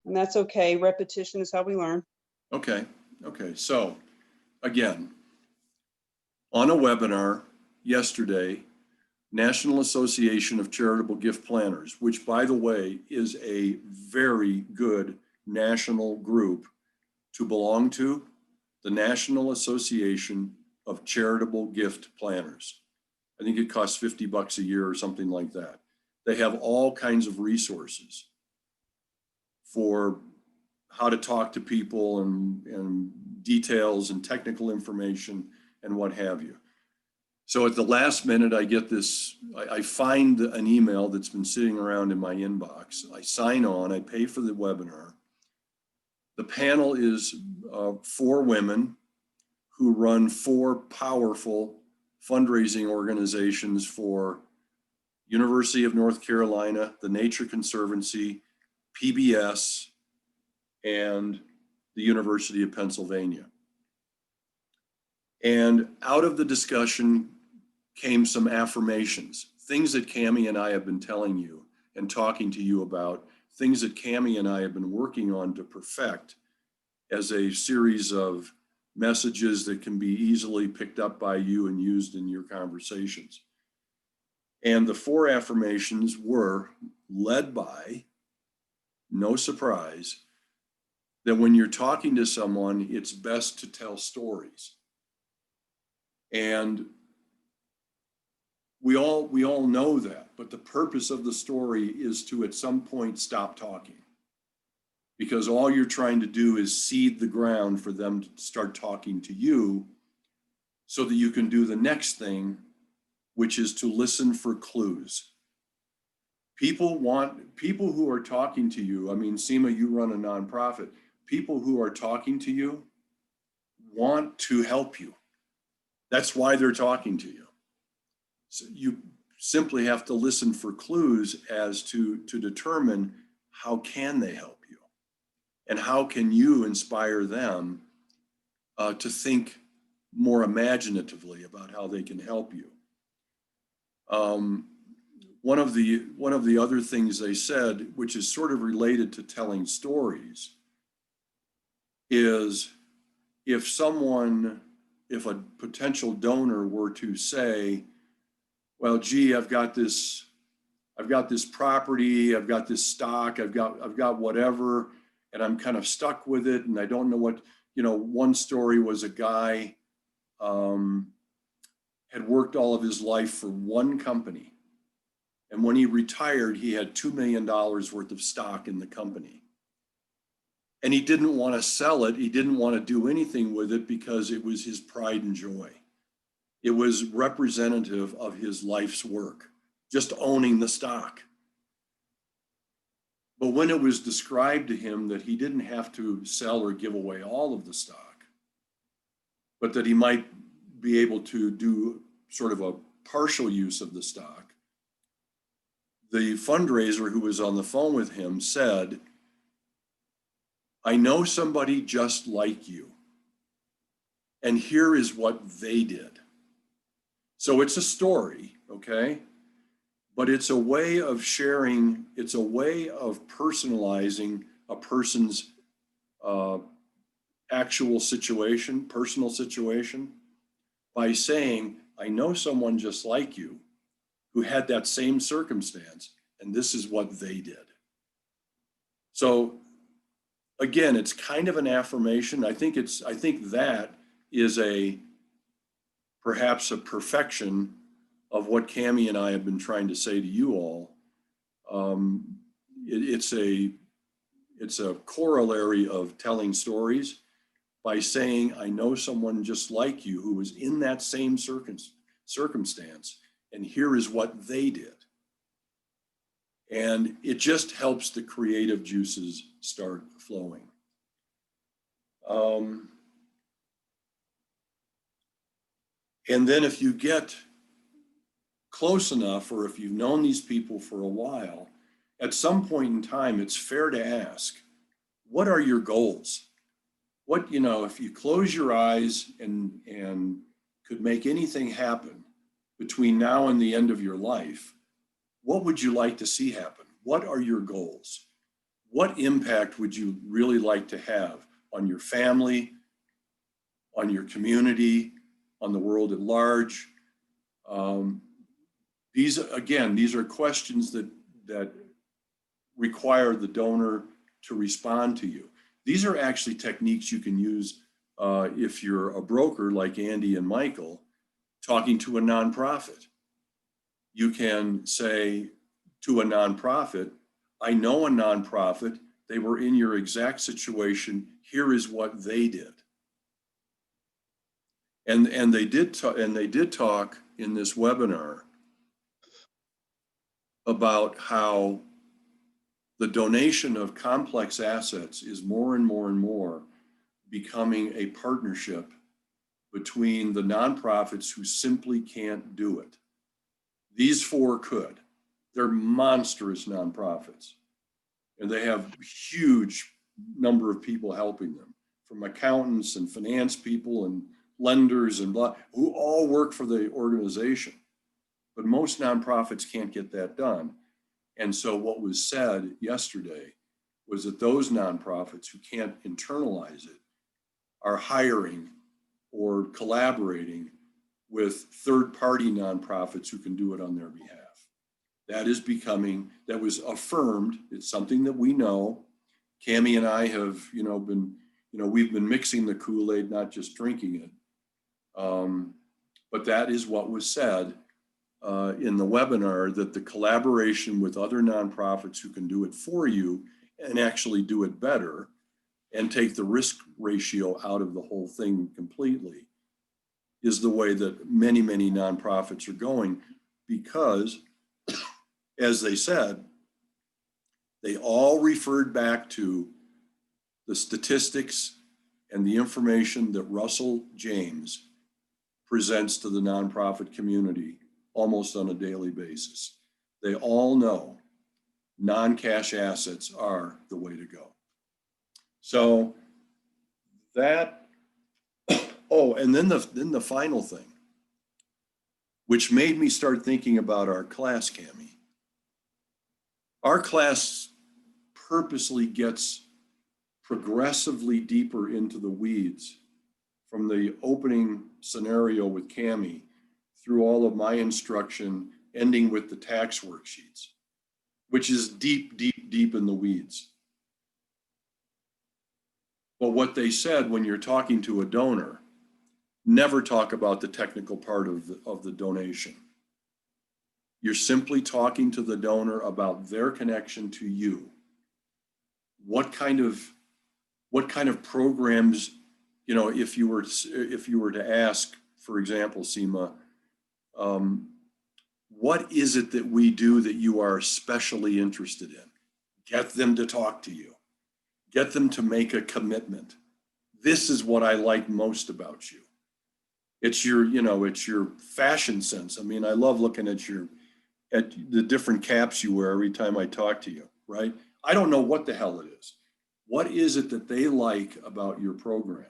And that's okay. Repetition is how we learn. Okay. So again, on a webinar yesterday, National Association of Charitable Gift Planners, which by the way is a very good national group to belong to, the National Association of Charitable Gift Planners. I think it costs $50 a year or something like that. They have all kinds of resources for how to talk to people and details and technical information and what have you. So at the last minute, I get this, I find an email that's been sitting around in my inbox. I sign on, I pay for the webinar. The panel is 4 women who run 4 powerful fundraising organizations for University of North Carolina, the Nature Conservancy, PBS, and the University of Pennsylvania. And out of the discussion came some affirmations, things that Cammie and I have been telling you and talking to you about, things that Cammie and I have been working on to perfect as a series of messages that can be easily picked up by you and used in your conversations. And the 4 affirmations were led by, no surprise, that when you're talking to someone, it's best to tell stories. And we all know that, but the purpose of the story is to at some point stop talking, because all you're trying to do is seed the ground for them to start talking to you so that you can do the next thing, which is to listen for clues. People who are talking to you, I mean, Seema, you run a nonprofit, people who are talking to you want to help you. That's why they're talking to you. So you simply have to listen for clues as to determine how can they help you and how can you inspire them to think more imaginatively about how they can help you. One of the other things they said, which is sort of related to telling stories, is if a potential donor were to say, well, gee, I've got this property, I've got this stock, I've got whatever, and I'm kind of stuck with it, and I don't know what, one story was a guy had worked all of his life for one company. And when he retired, he had $2 million worth of stock in the company. And he didn't want to sell it. He didn't want to do anything with it because it was his pride and joy. It was representative of his life's work, just owning the stock. But when it was described to him that he didn't have to sell or give away all of the stock, but that he might be able to do sort of a partial use of the stock, the fundraiser who was on the phone with him said, I know somebody just like you, and here is what they did. So it's a story, okay? But it's a way of sharing, it's a way of personalizing a person's actual situation, personal situation, by saying, I know someone just like you who had that same circumstance, and this is what they did. So again, it's kind of an affirmation. I think that is perhaps a perfection of what Cammie and I have been trying to say to you all. It's a corollary of telling stories by saying, I know someone just like you who was in that same circumstance, and here is what they did. And it just helps the creative juices start flowing. And then if you get close enough, or if you've known these people for a while, at some point in time, it's fair to ask, what are your goals? What, if you close your eyes and could make anything happen between now and the end of your life, what would you like to see happen? What are your goals? what impact would you really like to have on your family, on your community, on the world at large? These are questions that require the donor to respond to you. These are actually techniques you can use if you're a broker like Andy and Michael talking to a nonprofit. You can say to a nonprofit, I know a nonprofit, they were in your exact situation, here is what they did. And they did talk in this webinar about how the donation of complex assets is more and more and more becoming a partnership between the nonprofits who simply can't do it. These four could. They're monstrous nonprofits, and they have a huge number of people helping them, from accountants and finance people and lenders and blah, who all work for the organization. But most nonprofits can't get that done. And so what was said yesterday was that those nonprofits who can't internalize it are hiring or collaborating with third-party nonprofits who can do it on their behalf. That is becoming, that was affirmed. It's something that we know. Cammie and I have, we've been mixing the Kool-Aid, not just drinking it. But that is what was said in the webinar, that the collaboration with other nonprofits who can do it for you and actually do it better and take the risk ratio out of the whole thing completely is the way that many, many nonprofits are going, because, as they said, they all referred back to the statistics and the information that Russell James presents to the nonprofit community almost on a daily basis. They all know non-cash assets are the way to go. So that, oh, and then the final thing, which made me start thinking about our class, Cammie. Our class purposely gets progressively deeper into the weeds from the opening scenario with Cammie through all of my instruction, ending with the tax worksheets, which is deep, deep, deep in the weeds. But what they said, when you're talking to a donor, never talk about the technical part of the donation. You're simply talking to the donor about their connection to you. What kind of programs, if you were to ask, for example, Seema, what is it that we do that you are especially interested in? Get them to talk to you. Get them to make a commitment. This is what I like most about you. It's your fashion sense. I mean, I love looking at the different caps you wear every time I talk to you, right? I don't know what the hell it is. What is it that they like about your program?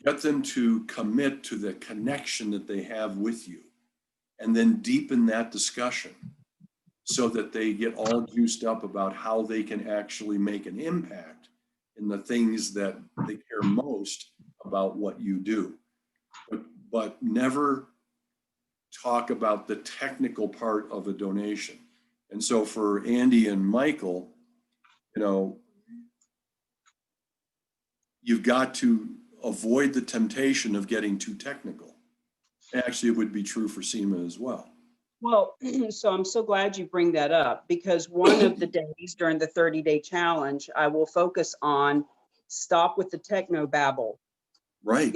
Get them to commit to the connection that they have with you, and then deepen that discussion so that they get all juiced up about how they can actually make an impact in the things that they care most about what you do. But never talk about the technical part of a donation. And so for Andy and Michael, you've got to avoid the temptation of getting too technical. Actually, it would be true for Seema as well. Well, so I'm so glad you bring that up, because one of the days during the 30-day challenge, I will focus on stop with the techno babble. Right.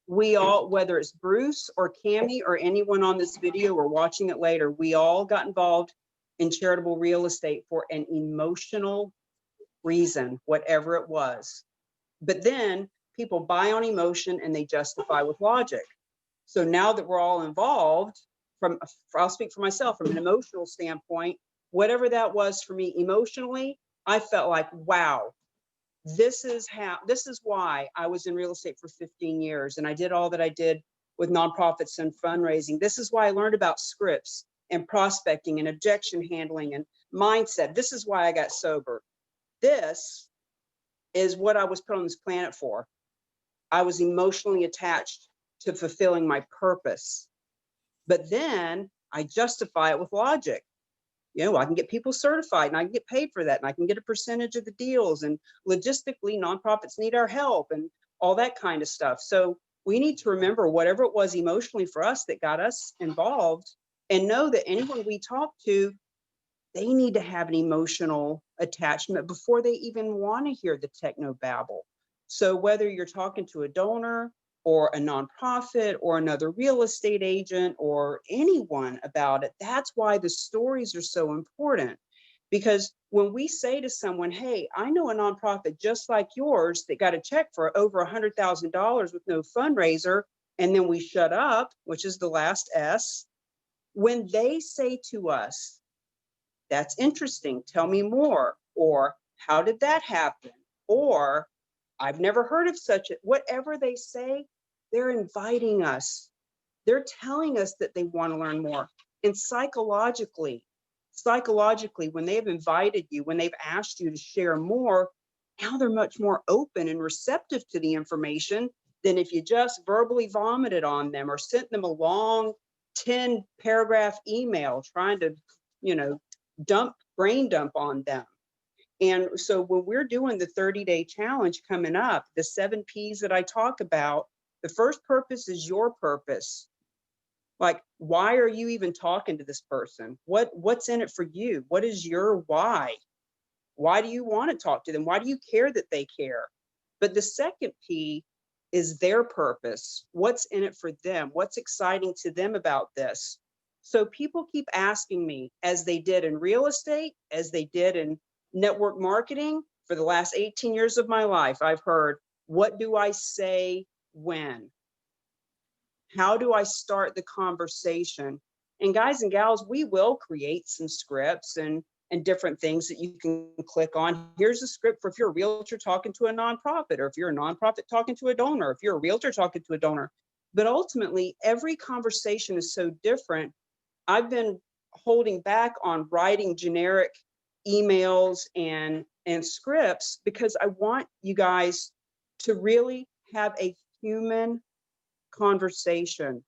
We all, whether it's Bruce or Cammie or anyone on this video or watching it later, we all got involved in charitable real estate for an emotional reason, whatever it was. But then people buy on emotion and they justify with logic. So now that we're all involved, I'll speak for myself from an emotional standpoint, whatever that was for me emotionally, I felt like, wow, this is why I was in real estate for 15 years. And I did all that I did with nonprofits and fundraising. This is why I learned about scripts and prospecting and objection handling and mindset. This is why I got sober. This is what I was put on this planet for. I was emotionally attached to fulfilling my purpose. But then I justify it with logic. You know, I can get people certified and I can get paid for that and I can get a percentage of the deals, and logistically nonprofits need our help and all that kind of stuff. So we need to remember whatever it was emotionally for us that got us involved, and know that anyone we talk to, they need to have an emotional attachment before they even want to hear the techno babble. So whether you're talking to a donor or a nonprofit or another real estate agent or anyone about it, that's why the stories are so important. Because when we say to someone, hey, I know a nonprofit just like yours that got a check for over $100,000 with no fundraiser, and then we shut up, which is the last S, when they say to us, that's interesting, tell me more, or how did that happen, or I've never heard of such a, whatever they say, they're inviting us. They're telling us that they want to learn more. And psychologically, when they've invited you, when they've asked you to share more, now they're much more open and receptive to the information than if you just verbally vomited on them or sent them a long 10-paragraph email trying to, you know, brain dump on them. And so when we're doing the 30-day challenge coming up, the 7 Ps that I talk about, the first purpose is your purpose. Like, why are you even talking to this person? What's in it for you? What is your why? Why do you want to talk to them? Why do you care that they care? But the second P is their purpose. What's in it for them? What's exciting to them about this? So people keep asking me, as they did in real estate, as they did in network marketing, for the last 18 years of my life, I've heard, what do I say when? How do I start the conversation? And guys and gals, we will create some scripts and different things that you can click on. Here's a script for if you're a realtor talking to a nonprofit, or if you're a nonprofit talking to a donor, if you're a realtor talking to a donor. But ultimately, every conversation is so different. I've been holding back on writing generic emails and scripts because I want you guys to really have a human conversation.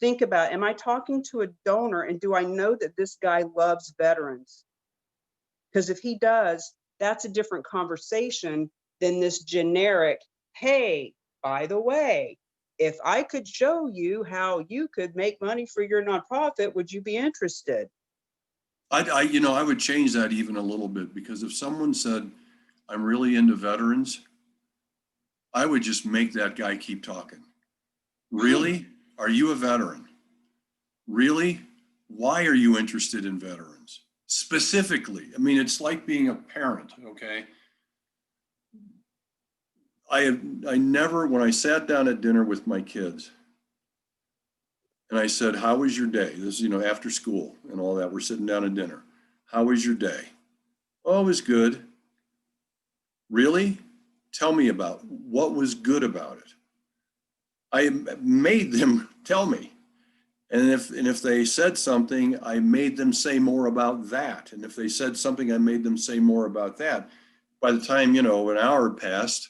Think about, am I talking to a donor, and do I know that this guy loves veterans? Because if he does, that's a different conversation than this generic, hey, by the way, if I could show you how you could make money for your nonprofit, would you be interested? I would change that even a little bit, because if someone said, I'm really into veterans, I would just make that guy keep talking. Really? Are you a veteran? Really? Why are you interested in veterans? Specifically, I mean, it's like being a parent, okay? I never, when I sat down at dinner with my kids and I said, how was your day? This is, after school and all that, we're sitting down at dinner. How was your day? Oh, it was good. Really? Tell me about what was good about it. I made them tell me. And if they said something, I made them say more about that. And if they said something, I made them say more about that. By the time, an hour had passed,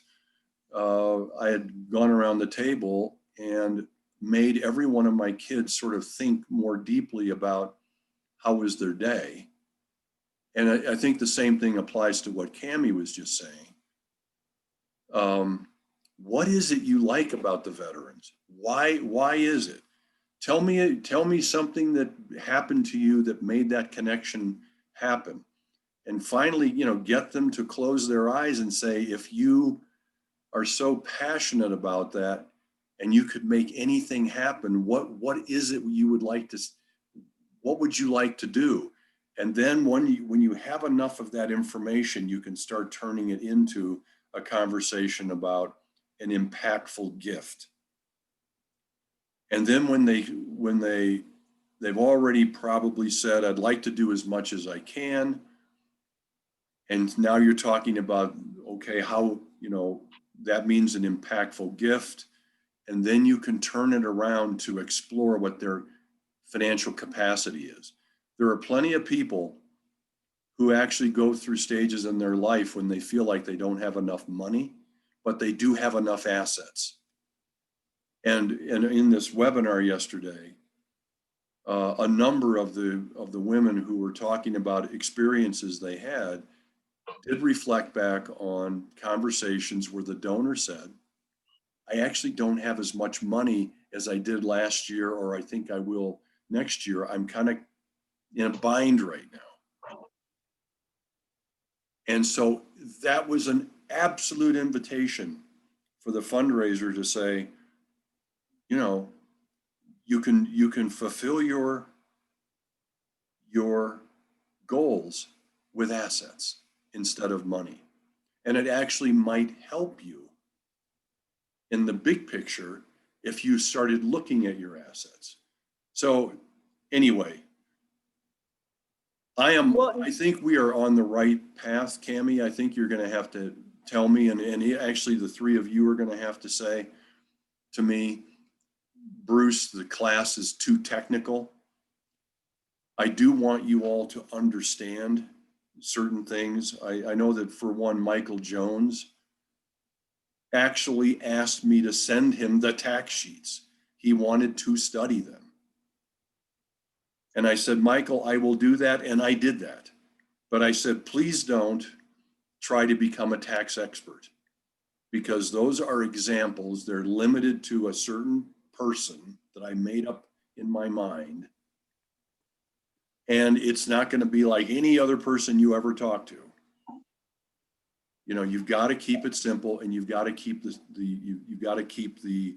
I had gone around the table and made every one of my kids sort of think more deeply about how was their day. And I think the same thing applies to what Cammie was just saying. What is it you like about the veterans? Why is it? Tell me something that happened to you that made that connection happen. And finally, get them to close their eyes and say, if you are so passionate about that and you could make anything happen, what is it you would like to, what would you like to do? And then when you have enough of that information, you can start turning it into a conversation about an impactful gift. And then when they've already probably said, I'd like to do as much as I can. And now you're talking about, okay, how, that means an impactful gift. And then you can turn it around to explore what their financial capacity is. There are plenty of people who actually go through stages in their life when they feel like they don't have enough money, but they do have enough assets. And in this webinar yesterday, a number of the women who were talking about experiences they had did reflect back on conversations where the donor said, I actually don't have as much money as I did last year, or I think I will next year. I'm kind of in a bind right now. And so that was an absolute invitation for the fundraiser to say, you know, you can fulfill your goals with assets instead of money. And it actually might help you in the big picture if you started looking at your assets. So anyway, I think we are on the right path, Cammie. I think you're going to have to tell me, and actually the three of you are going to have to say to me, Bruce, the class is too technical. I do want you all to understand certain things. I know that for one, Michael Jones actually asked me to send him the tax sheets. He wanted to study them. And I said, Michael, I will do that. And I did that. But I said, please don't try to become a tax expert, because those are examples. They're limited to a certain person that I made up in my mind. And it's not going to be like any other person you ever talk to. You know, you've got to keep it simple, and you've got to keep you've got to keep the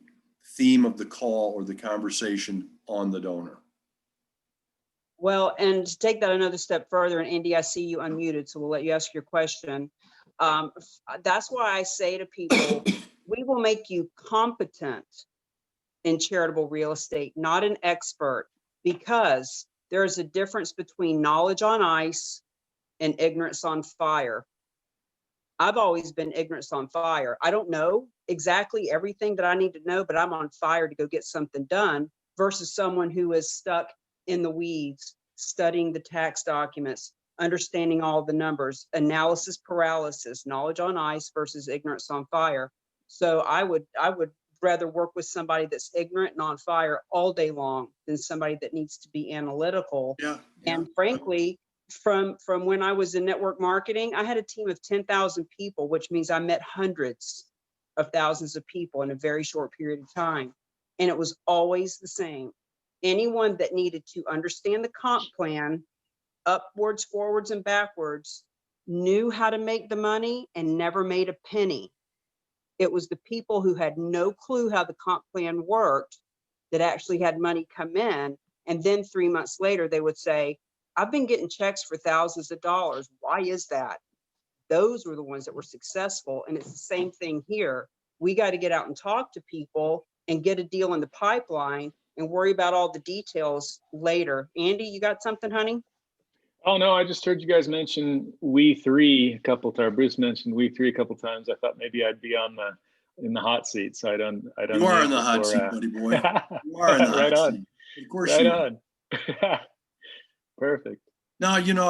theme of the call or the conversation on the donor. Well, and to take that another step further, and Andy, I see you unmuted, so we'll let you ask your question. That's why I say to people, we will make you competent in charitable real estate, not an expert, because there's a difference between knowledge on ice and ignorance on fire. I've always been ignorance on fire. I don't know exactly everything that I need to know, but I'm on fire to go get something done, versus someone who is stuck in the weeds, studying the tax documents, understanding all the numbers, analysis paralysis, knowledge on ice versus ignorance on fire. So I would rather work with somebody that's ignorant and on fire all day long than somebody that needs to be analytical. Yeah. And frankly, from when I was in network marketing, I had a team of 10,000 people, which means I met hundreds of thousands of people in a very short period of time. And it was always the same. Anyone that needed to understand the comp plan, upwards, forwards, and backwards, knew how to make the money and never made a penny. It was the people who had no clue how the comp plan worked that actually had money come in. And then 3 months later, they would say, I've been getting checks for thousands of dollars. Why is that? Those were the ones that were successful. And it's the same thing here. We got to get out and talk to people and get a deal in the pipeline and worry about all the details later. Andy, you got something, honey? Oh no, I just heard you guys mention we three a couple times. Bruce mentioned we three a couple times. I thought maybe I'd be on in the hot seat. So I don't. You are in the hot seat, buddy boy. You are in the right hot on. seat. Of course right you on. Perfect. Now, you know,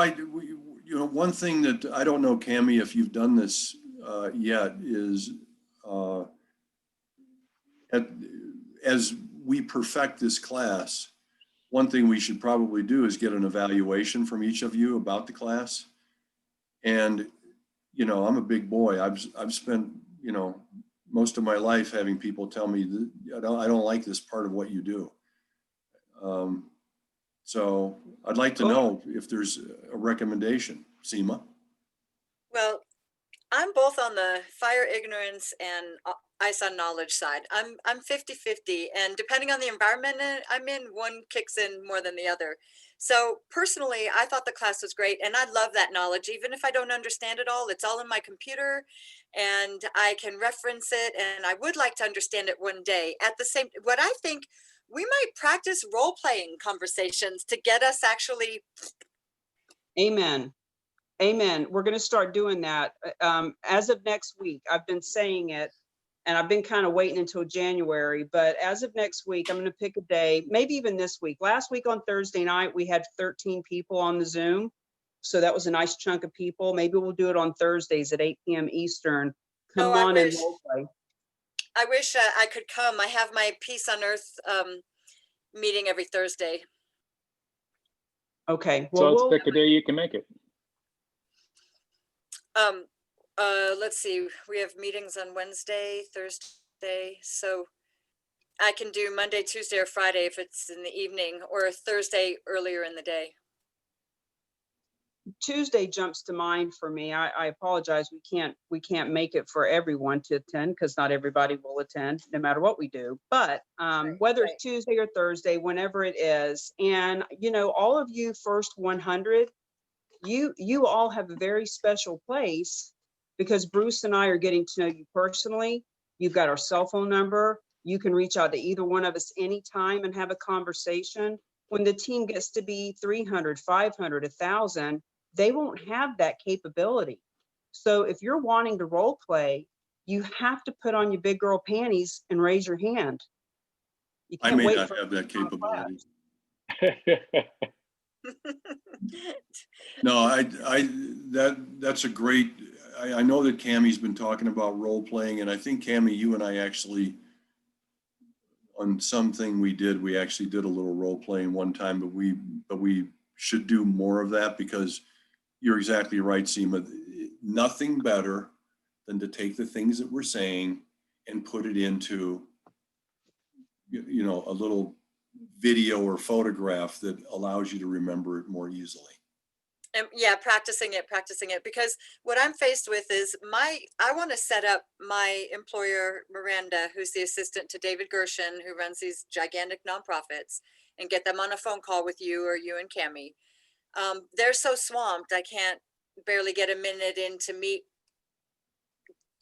one thing that I don't know, Cammie, if you've done this yet, is as we perfect this class, one thing we should probably do is get an evaluation from each of you about the class. And, you know, I'm a big boy. I've spent, you know, most of my life having people tell me that I don't like this part of what you do. So I'd like to know if there's a recommendation. Seema? Well, I'm both on the fire ignorance and ice on knowledge side. I'm 50-50, and depending on the environment I'm in, one kicks in more than the other. So personally, I thought the class was great, and I love that knowledge. Even if I don't understand it all, it's all in my computer and I can reference it, and I would like to understand it one day. At the same, what I think we might practice role-playing conversations to get us actually. Amen. Amen. We're going to start doing that. As of next week, I've been saying it, and I've been kind of waiting until January, but as of next week, I'm going to pick a day, maybe even this week. Last week on Thursday night, we had 13 people on the Zoom. So that was a nice chunk of people. Maybe we'll do it on Thursdays at 8 p.m. Eastern. Come Oh, I on and wish. role play. I wish I could come. I have my Peace on Earth meeting every Thursday. Okay. So Well, let's pick a day you can make it. Let's see. We have meetings on Wednesday, Thursday. So I can do Monday, Tuesday, or Friday if it's in the evening, or Thursday earlier in the day. Tuesday jumps to mind for me. I apologize. We can't make it for everyone to attend because not everybody will attend no matter what we do. But whether it's Tuesday or Thursday, whenever it is, and you know, all of you first 100, you all have a very special place because Bruce and I are getting to know you personally. You've got our cell phone number. You can reach out to either one of us anytime and have a conversation. When the team gets to be 300, 500, 1,000, they won't have that capability. So if you're wanting to role play, you have to put on your big girl panties and raise your hand. You I can't may wait not for have that capability. No, No, that's a great, I know that Cammie's been talking about role playing, and I think Cammie, you and I actually, on something we actually did a little role playing one time, but we should do more of that because you're exactly right, Seema. Nothing better than to take the things that we're saying and put it into, you know, a little video or photograph that allows you to remember it more easily. Yeah, practicing it, because what I'm faced with is I want to set up my employer, Miranda, who's the assistant to David Gershon, who runs these gigantic nonprofits, and get them on a phone call with you or you and Cammie. They're so swamped. I can't barely get a minute in to meet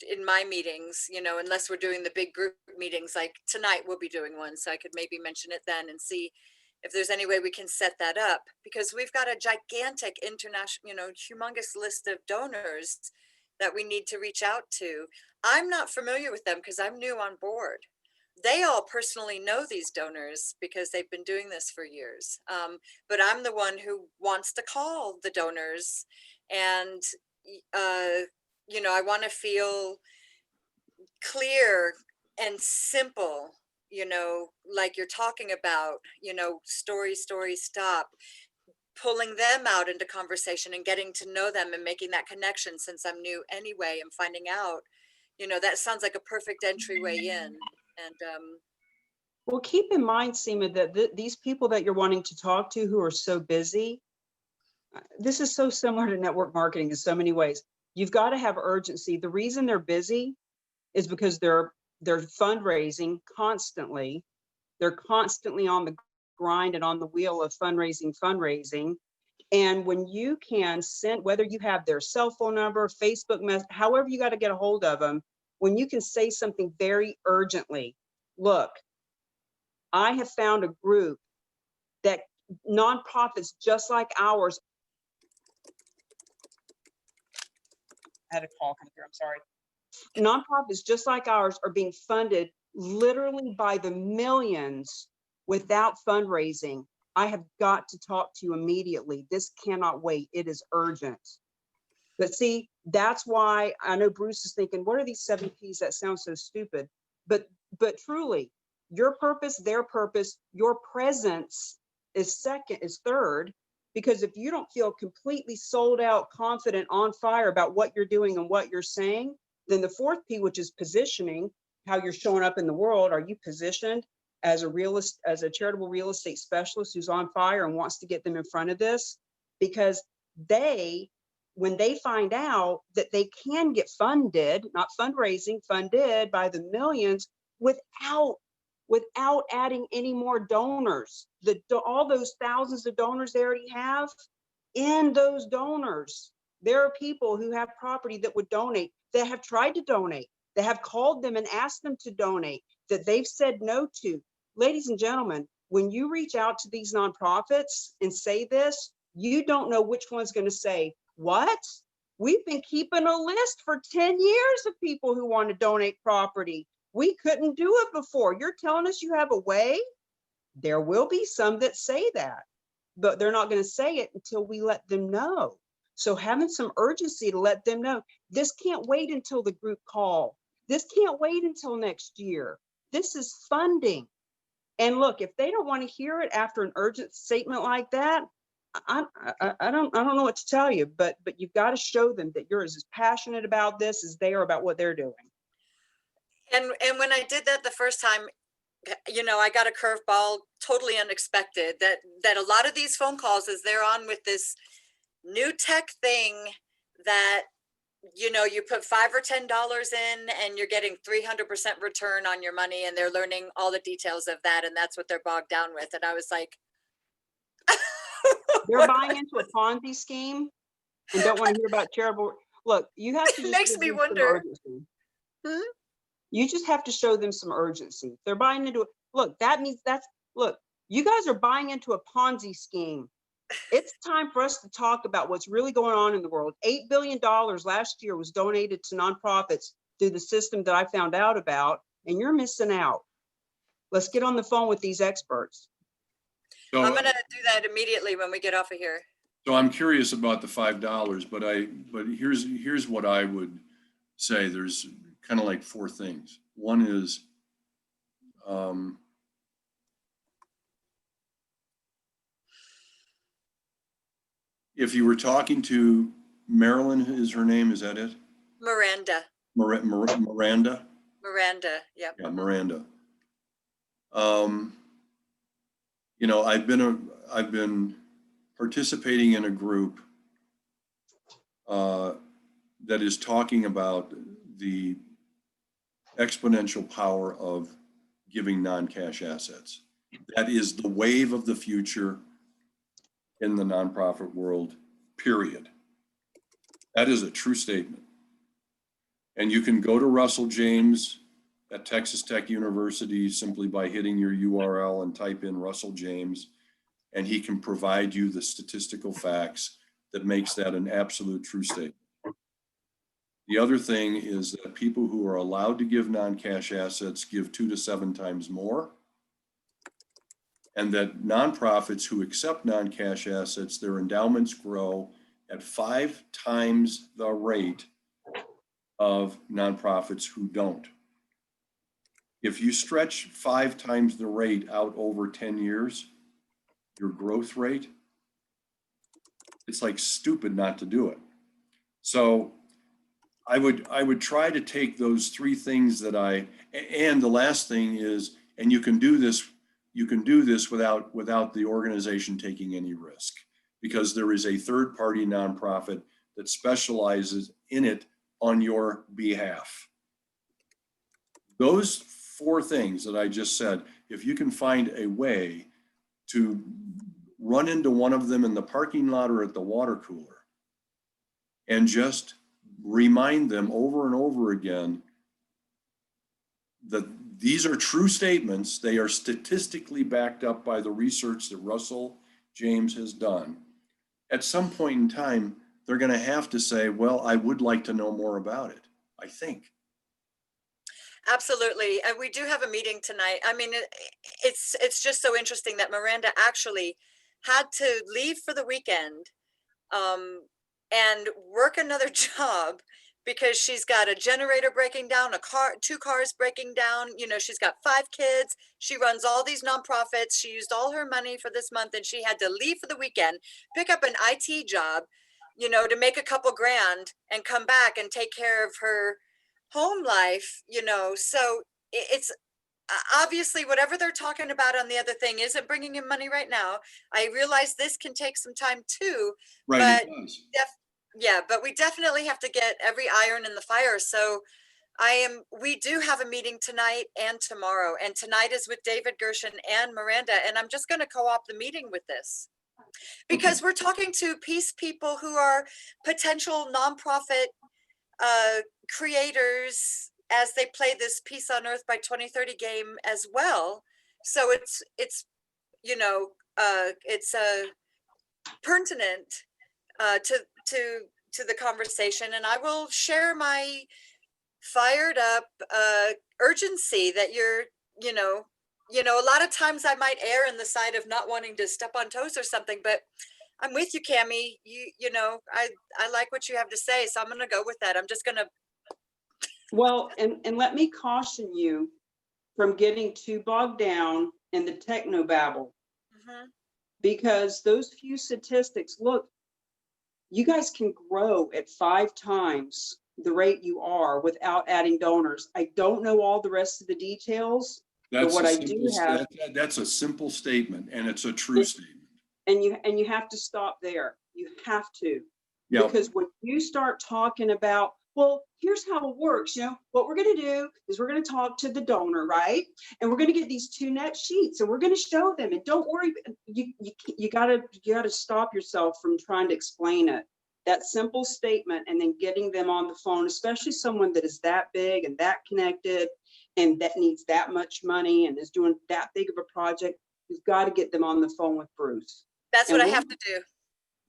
in my meetings, you know, unless we're doing the big group meetings. Like tonight we'll be doing one, so I could maybe mention it then and see if there's any way we can set that up, because we've got a gigantic international, you know, humongous list of donors that we need to reach out to. I'm not familiar with them because I'm new on board. They all personally know these donors because they've been doing this for years. But I'm the one who wants to call the donors, and you know, I want to feel clear and simple, you know, like you're talking about, you know, story, stop, pulling them out into conversation and getting to know them and making that connection, since I'm new anyway, and finding out, you know, that sounds like a perfect entryway in. And well, keep in mind, Seema, that these people that you're wanting to talk to who are so busy, this is so similar to network marketing in so many ways. You've got to have urgency. The reason they're busy is because they're fundraising constantly. They're constantly on the grind and on the wheel of fundraising. And when you can send, whether you have their cell phone number, Facebook message, however you got to get a hold of them, when you can say something very urgently, look, I have found a group that nonprofits just like ours. I had a call come through, I'm sorry. Nonprofits just like ours are being funded literally by the millions without fundraising. I have got to talk to you immediately. This cannot wait. It is urgent. But see, that's why I know Bruce is thinking, what are these 7 Ps? That sounds so stupid. But truly, your purpose, their purpose, your presence is third. Because if you don't feel completely sold out, confident, on fire about what you're doing and what you're saying, then the 4th P, which is positioning, how you're showing up in the world. Are you positioned as a charitable real estate specialist who's on fire and wants to get them in front of this? Because when they find out that they can get funded, not fundraising, funded by the millions without adding any more donors, all those thousands of donors they already have, in those donors, there are people who have property that would donate, that have tried to donate, that have called them and asked them to donate, that they've said no to. Ladies and gentlemen, when you reach out to these nonprofits and say this, you don't know which one's going to say, what? We've been keeping a list for 10 years of people who want to donate property. We couldn't do it before. You're telling us you have a way? There will be some that say that, but they're not going to say it until we let them know. So having some urgency to let them know, this can't wait until the group call. This can't wait until next year. This is funding. And look, if they don't want to hear it after an urgent statement like that, I don't know what to tell you, but you've got to show them that you're as passionate about this as they are about what they're doing. And when I did that the first time, you know, I got a curveball, totally unexpected, that a lot of these phone calls is they're on with this new tech thing that, you know, you put $5 or $10 in and you're getting 300% return on your money, and they're learning all the details of that. And that's what they're bogged down with. And I was like, They're buying into a Ponzi scheme and don't want to hear about charitable. Look, you have to it just makes give me them some wonder. urgency. Hmm? You just have to show them some urgency. They're buying into it. Look, that means look, you guys are buying into a Ponzi scheme. It's time for us to talk about what's really going on in the world. $8 billion last year was donated to nonprofits through the system that I found out about, and you're missing out. Let's get on the phone with these experts. So, I'm going to do that immediately when we get off of here. so I'm curious about the $5, but here's what I would say. There's kind of like four things. One is, if you were talking to Marilyn, is her name, is that it? Miranda. Miranda? Miranda, yep. Yeah, Miranda. You know, I've been participating in a group that is talking about the exponential power of giving non-cash assets. That is the wave of the future in the nonprofit world, period. That is a true statement. And you can go to Russell James at Texas Tech University simply by hitting your URL and type in Russell James, and he can provide you the statistical facts that makes that an absolute true statement. The other thing is that people who are allowed to give non-cash assets give 2 to 7 times more. And that nonprofits who accept non-cash assets, their endowments grow at 5 times the rate of nonprofits who don't. If you stretch 5 times the rate out over 10 years, your growth rate, it's like stupid not to do it. So I would try to take those 3 things and the last thing is, and you can do this without the organization taking any risk, because there is a third-party nonprofit that specializes in it on your behalf. Those 4 things that I just said, if you can find a way to run into one of them in the parking lot or at the water cooler and just remind them over and over again that these are true statements, they are statistically backed up by the research that Russell James has done. At some point in time, they're going to have to say, well, I would like to know more about it, I think. Absolutely. And we do have a meeting tonight. I mean, it's just so interesting that Miranda actually had to leave for the weekend and work another job because she's got a generator breaking down, 2 cars breaking down. You know, she's got 5 kids. She runs all these nonprofits. She used all her money for this month and she had to leave for the weekend, pick up an IT job, you know, to make a couple grand and come back and take care of her home life, you know. So it's obviously whatever they're talking about on the other thing isn't bringing in money right now. I realize this can take some time too, Right, but it does. yeah, but we definitely have to get every iron in the fire. So we do have a meeting tonight and tomorrow, and tonight is with David Gershon and Miranda, and I'm just going to co-opt the meeting with this because we're talking to peace people who are potential nonprofit creators as they play this Peace on Earth by 2030 game as well. So it's you know, it's pertinent to the conversation, and I will share my fired up urgency that you're, you know, a lot of times I might err in the side of not wanting to step on toes or something, but I'm with you, Cammie. You know, I like what you have to say, so I'm gonna go with that. I'm just gonna. Well, and let me caution you from getting too bogged down in the technobabble, because those few statistics, look, you guys can grow at 5 times the rate you are without adding donors. I don't know all the rest of the details, but That's what a I simple, do have, that's a simple statement, and it's a true statement. and you have to stop there. You have to. Yeah. Because when you start talking about, well, here's how it works, you know, what we're going to do is we're going to talk to the donor, right? And we're going to get these 2 net sheets and we're going to show them. And don't worry, you gotta stop yourself from trying to explain it. That simple statement, and then getting them on the phone, especially someone that is that big and that connected and that needs that much money and is doing that big of a project, you've got to get them on the phone with Bruce. That's And what I we'll- have to do.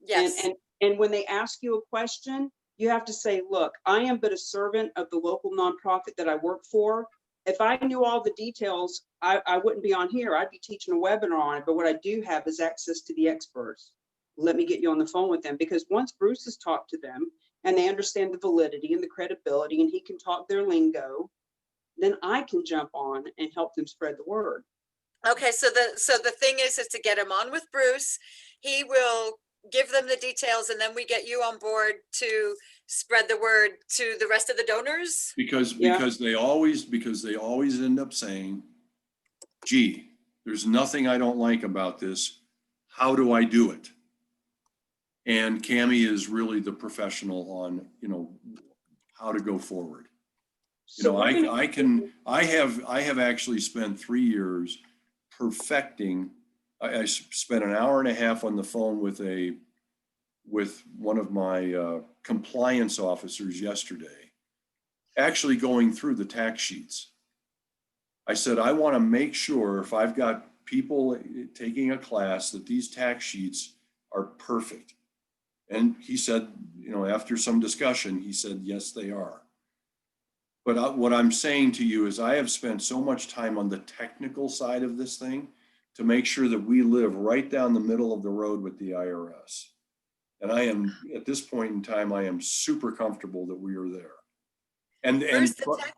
Yes. And when they ask you a question, you have to say, look, I am but a servant of the local nonprofit that I work for. If I knew all the details, I wouldn't be on here. I'd be teaching a webinar on it. But what I do have is access to the experts. Let me get you on the phone with them, because once Bruce has talked to them and they understand the validity and the credibility and he can talk their lingo, then I can jump on and help them spread the word. Okay, so the thing is to get him on with Bruce. He will give them the details, and then we get you on board to spread the word to the rest of the donors. Because they always end up saying, gee, there's nothing I don't like about this. How do I do it? And Cammie is really the professional on, you know, how to go forward. You know, I have actually spent 3 years perfecting. I spent an hour and a half on the phone with one of my compliance officers yesterday, actually going through the tax sheets. I said, I want to make sure if I've got people taking a class that these tax sheets are perfect. And he said, you know, after some discussion, he said, yes, they are. But what I'm saying to you is I have spent so much time on the technical side of this thing to make sure that we live right down the middle of the road with the IRS. And I am, at this point in time, I am super comfortable that we are there. And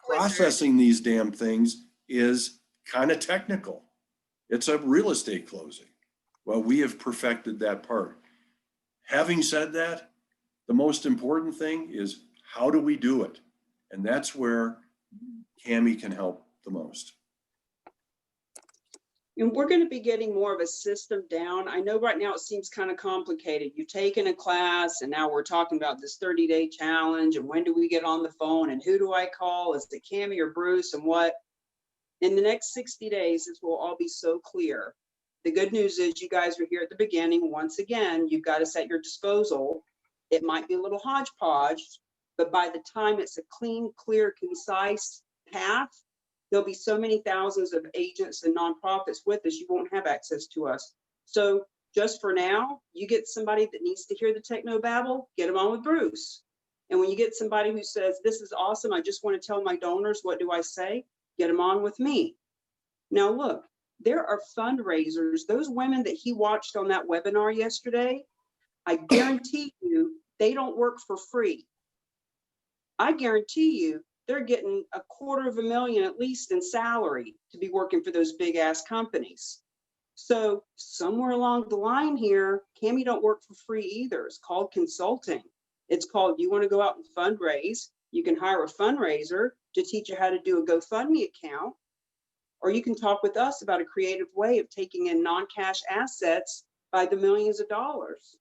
processing these damn things is kind of technical. It's a real estate closing. Well, we have perfected that part. Having said that, the most important thing is how do we do it? And that's where Cammie can help the most. And we're going to be getting more of a system down. I know right now it seems kind of complicated. You've taken a class and now we're talking about this 30-day challenge and when do we get on the phone and who do I call? Is it Cammie or Bruce and what? In the next 60 days, this will all be so clear. The good news is you guys are here at the beginning. Once again, you've got us at your disposal. It might be a little hodgepodge, but by the time it's a clean, clear, concise path, there'll be so many thousands of agents and nonprofits with us, you won't have access to us. So just for now, you get somebody that needs to hear the technobabble, get them on with Bruce. And when you get somebody who says, this is awesome, I just want to tell my donors, what do I say? Get them on with me. Now look, there are fundraisers, those women that he watched on that webinar yesterday, I guarantee you, they don't work for free. I guarantee you, they're getting $250,000 at least in salary to be working for those big ass companies. So somewhere along the line here, Cammie don't work for free either. It's called consulting. It's called, you want to go out and fundraise, you can hire a fundraiser to teach you how to do a GoFundMe account, or you can talk with us about a creative way of taking in non-cash assets by the millions of dollars.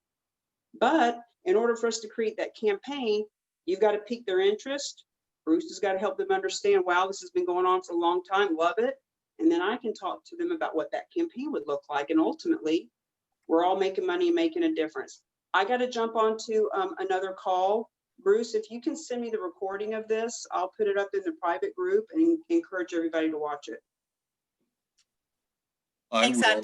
But in order for us to create that campaign, you've got to pique their interest. Bruce has got to help them understand, wow, this has been going on for a long time, love it. And then I can talk to them about what that campaign would look like. And ultimately, we're all making money and making a difference. I got to jump on to another call. Bruce, if you can send me the recording of this, I'll put it up in the private group and encourage everybody to watch it. I will.